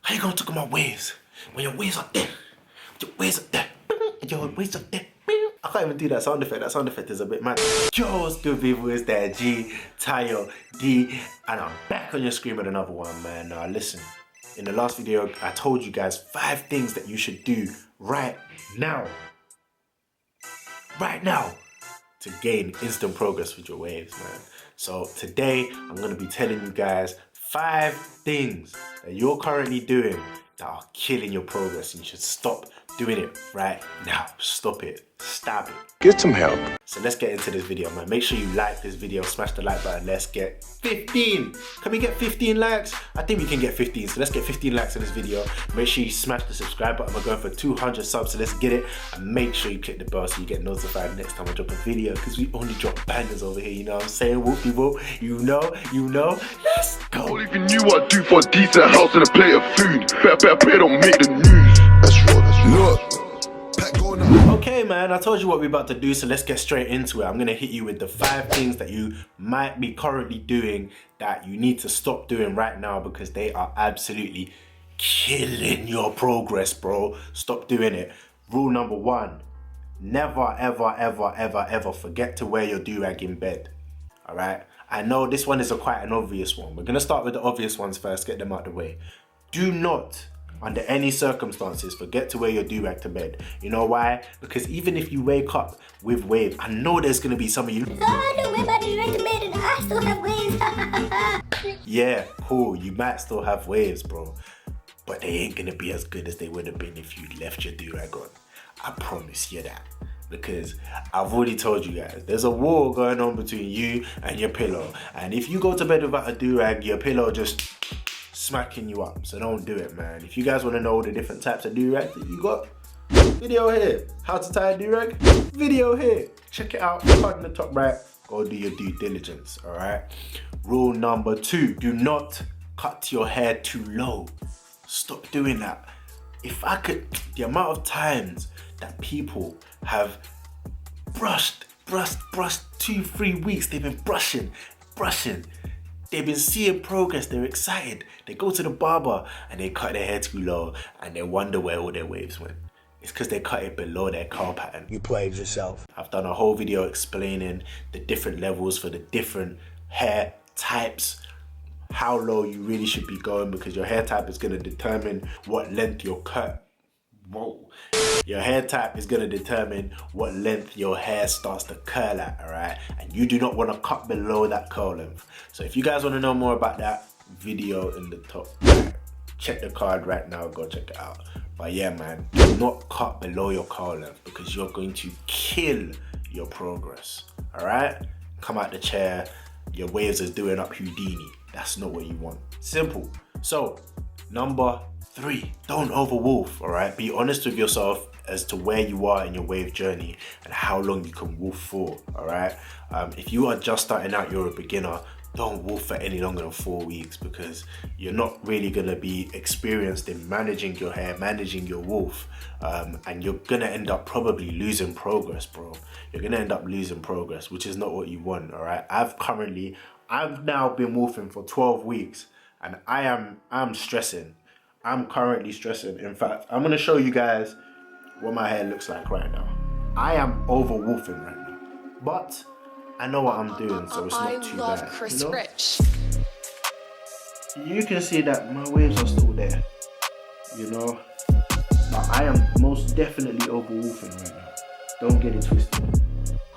How you gonna talk about waves when your waves are there? Your waves are there. Your waves are there. I can't even do that sound effect. That sound effect is a bit mad. Yo, what's good, people? It's that G, Tayo, D, and I'm back on your screen with another one, man. Now, listen. In the last video, I told you guys 5 things that you should do right now. Right now. To gain instant progress with your waves, man. So today, I'm gonna be telling you guys 5 things that you're currently doing that are killing your progress, and you should stop doing it right now. Stop it. Stop it. Get some help. So let's get into this video, man. Make sure you like this video, smash the like button. Let's get 15. Can we get 15 likes? I think we can get 15. So let's get 15 likes in this video. Make sure you smash the subscribe button. We're going for 200 subs, so let's get it. And make sure you click the bell so you get notified next time I drop a video, because we only drop bangers over here, you know what I'm saying? Whoopie whoop. You know. Let's go. All even knew I'd do for a decent house and a plate of food. Better don't make the news. That's raw. Look. Okay, man, I told you what we're about to do, so let's get straight into it. I'm gonna hit you with the 5 things that you might be currently doing that you need to stop doing right now, because they are absolutely killing your progress, bro. Stop doing it. Rule number 1, never, ever forget to wear your do-rag in bed. All right? I know this one is quite an obvious one. We're gonna start with the obvious ones first, get them out of the way. Do not, under any circumstances, forget to wear your do-rag to bed. You know why? Because even if you wake up with waves, I know there's gonna be some of you. I don't wear my do-rag to bed and I still have waves. Yeah, cool. You might still have waves, bro, but they ain't gonna be as good as they would have been if you left your do-rag on. I promise you that. Because I've already told you guys, there's a war going on between you and your pillow. And if you go to bed without a do-rag, your pillow just smacking you up. So don't do it, man. If you guys want to know the different types of do-rags that you got, video here. How to tie a do-rag, video here. Check it out, card in the top right. Go do your due diligence, all right? Rule number 2, do not cut your hair too low. Stop doing that. If I could, the amount of times that people have brushed 2-3 weeks, they've been brushing. They've been seeing progress, they're excited. They go to the barber and they cut their hair too low and they wonder where all their waves went. It's because they cut it below their curl pattern. You played yourself. I've done a whole video explaining the different levels for the different hair types, how low you really should be going, because your hair type is going to determine what length your cut. Whoa. Your hair type is going to determine what length your hair starts to curl at, alright? And you do not want to cut below that curl length. So if you guys want to know more about that, video in the top right. Check the card right now, go check it out. But yeah, man, do not cut below your curl length, because you're going to kill your progress, alright? Come out the chair, your waves is doing up Houdini. That's not what you want. Simple. So, number 3, don't overwolf, alright? Be honest with yourself as to where you are in your wave journey and how long you can wolf for, alright? If you are just starting out, you're a beginner, don't wolf for any longer than 4 weeks, because you're not really gonna be experienced in managing your hair, managing your wolf, and you're gonna end up probably losing progress, bro. You're gonna end up losing progress, which is not what you want, alright? I've now been wolfing for 12 weeks and I'm stressing. I'm currently stressing. In fact, I'm gonna show you guys what my hair looks like right now. I am over wolfing right now, but I know what I'm doing, so it's not too bad. Chris you know? Rich. You can see that my waves are still there, you know, but I am most definitely over wolfing right now. Don't get it twisted.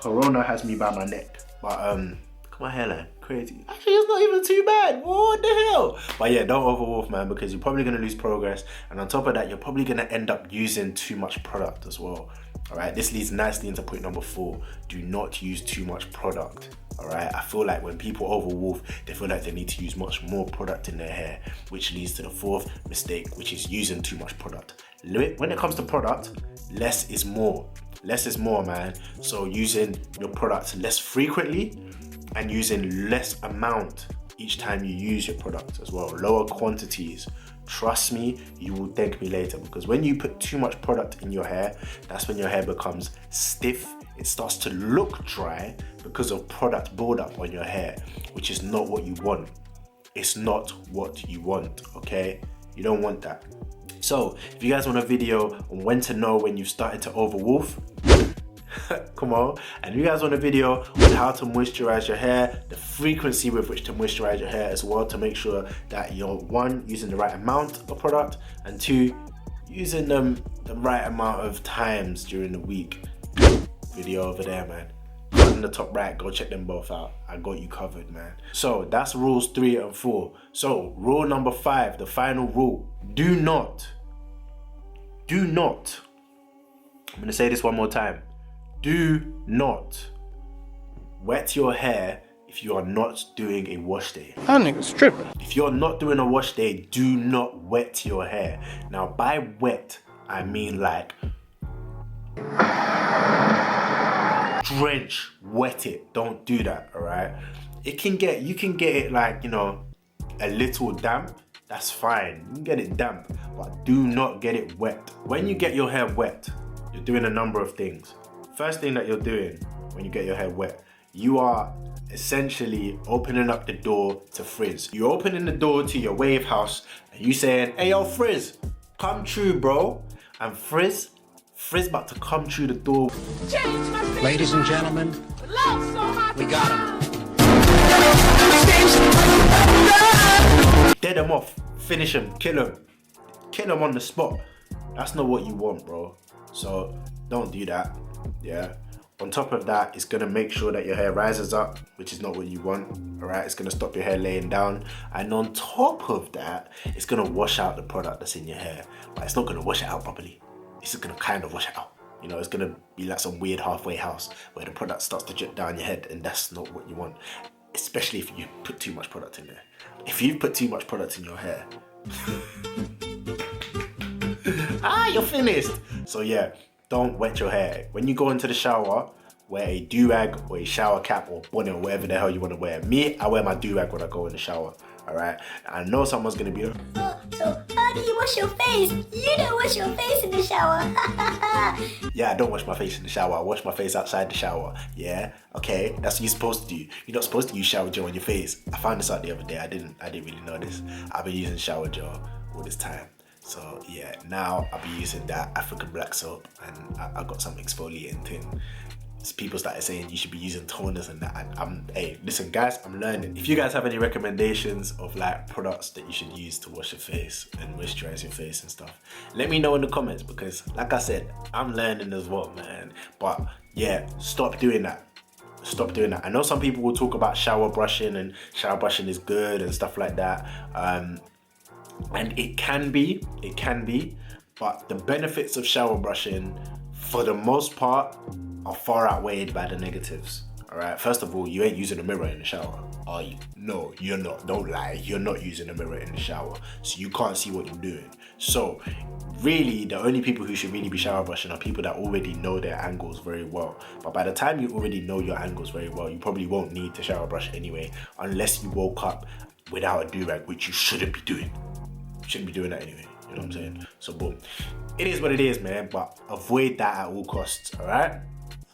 Corona has me by my neck, but look at my hairline. Crazy. Actually, it's not even too bad. What the hell? But yeah, don't overwolf, man, because you're probably gonna lose progress, and on top of that, you're probably gonna end up using too much product as well. All right, this leads nicely into point number 4. Do not use too much product. All right, I feel like when people overwolf, they feel like they need to use much more product in their hair, which leads to the 4th mistake, which is using too much product. When it comes to product, less is more. Less is more, man. So using your product less frequently and using less amount each time you use your product as well. Lower quantities. Trust me, you will thank me later, because when you put too much product in your hair, that's when your hair becomes stiff. It starts to look dry because of product buildup on your hair, which is not what you want. It's not what you want, okay? You don't want that. So if you guys want a video on when to know when you've started to overwolf, come on. And if you guys want a video on how to moisturize your hair, the frequency with which to moisturize your hair as well, to make sure that you're, one, using the right amount of product, and two, using them the right amount of times during the week. Video over there, man. In the top right, go check them both out. I got you covered, man. So that's rules 3 and 4. So rule number 5, the final rule. Do not, I'm gonna say this one more time. Do not wet your hair if you are not doing a wash day. That nigga's tripping. If you're not doing a wash day, do not wet your hair. Now by wet, I mean like drench, wet it. Don't do that, all right? You can get it like, you know, a little damp. That's fine. You can get it damp, but do not get it wet. When you get your hair wet, you're doing a number of things. First thing that you're doing when you get your hair wet, you are essentially opening up the door to frizz. You're opening the door to your wave house and you saying, hey yo Frizz, come true bro. And Frizz about to come through the door. Ladies and gentlemen, we got him. Dead him off, finish him, kill him on the spot. That's not what you want, bro. So don't do that, yeah. On top of that, it's gonna make sure that your hair rises up, which is not what you want, all right? It's gonna stop your hair laying down. And on top of that, it's gonna wash out the product that's in your hair, but it's not gonna wash it out properly. It's just gonna kind of wash it out. You know, it's gonna be like some weird halfway house where the product starts to drip down your head, and that's not what you want, especially if you put too much product in there. If you've put too much product in your hair, you're finished. So yeah, don't wet your hair. When you go into the shower, wear a do-rag or a shower cap or bonnet or whatever the hell you want to wear. Me, I wear my do-rag when I go in the shower, all right? I know someone's gonna be like, so how do you wash your face? You don't wash your face in the shower. yeah, I don't wash my face in the shower. I wash my face outside the shower. Yeah, okay, that's what you're supposed to do. You're not supposed to use shower gel on your face. I found this out the other day. I didn't really know this. I've been using shower gel all this time. So yeah, now I'll be using that African black soap, and I got some exfoliating thing. People started saying you should be using toners and that, and hey, listen guys, I'm learning. If you guys have any recommendations of like products that you should use to wash your face and moisturize your face and stuff, let me know in the comments, because like I said, I'm learning as well, man. But yeah, stop doing that. Stop doing that. I know some people will talk about shower brushing, and shower brushing is good and stuff like that. And it can be, but the benefits of shower brushing, for the most part, are far outweighed by the negatives. All right, first of all, you ain't using a mirror in the shower, are you? No, you're not. Don't lie. You're not using a mirror in the shower, so you can't see what you're doing. So really, the only people who should really be shower brushing are people that already know their angles very well. But by the time you already know your angles very well, you probably won't need to shower brush anyway, unless you woke up without a do-rag, which you shouldn't be doing. You shouldn't be doing that anyway. You know what I'm saying? So boom, it is what it is, man. But avoid that at all costs. All right.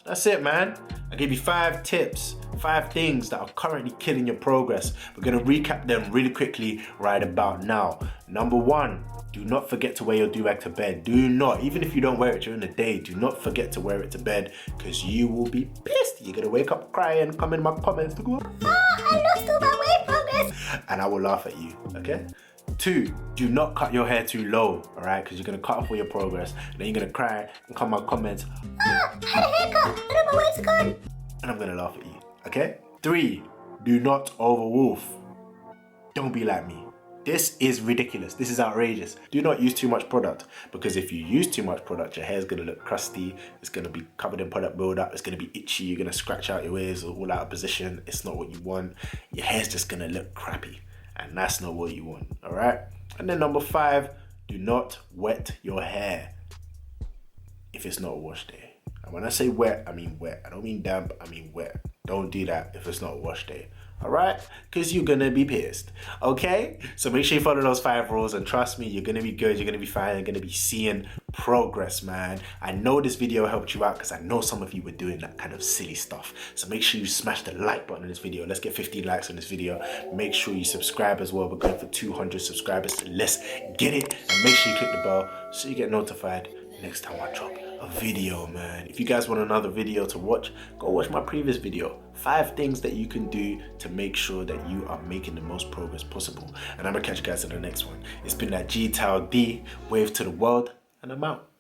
That's it, man. I gave you 5 tips, 5 things that are currently killing your progress. We're gonna recap them really quickly right about now. Number 1, do not forget to wear your do-rag to bed. Do not, even if you don't wear it during the day, do not forget to wear it to bed, because you will be pissed. You're gonna wake up crying, come in my comments to go, I lost all my weight progress. and I will laugh at you, okay? 2, do not cut your hair too low, alright? Because you're going to cut off all your progress, and then you're going to cry and come in my comments, I had a haircut, I know my weight's gone. and I'm going to laugh at you, okay? 3, do not overwolf. Don't be like me. This is ridiculous. This is outrageous. Do not use too much product, because if you use too much product, your hair's going to look crusty. It's going to be covered in product buildup. It's going to be itchy. You're going to scratch out your waves all out of position. It's not what you want. Your hair's just going to look crappy. And that's not what you want, all right? And then number 5, do not wet your hair if it's not a wash day. And when I say wet, I mean wet. I don't mean damp, I mean wet. Don't do that if it's not a wash day, all right? Because you're gonna be pissed, okay? So make sure you follow those 5 rules, and trust me, you're gonna be good, you're gonna be fine, you're gonna be seeing progress, man. I know this video helped you out because I know some of you were doing that kind of silly stuff. So make sure you smash the like button on this video. Let's get 15 likes on this video. Make sure you subscribe as well. We're going for 200 subscribers. So let's get it. And make sure you click the bell so you get notified next time I drop a video, man. If you guys want another video to watch, go watch my previous video. 5 things that you can do to make sure that you are making the most progress possible. And I'm gonna catch you guys in the next one. It's been that G-Tal D, wave to the world, and I'm out.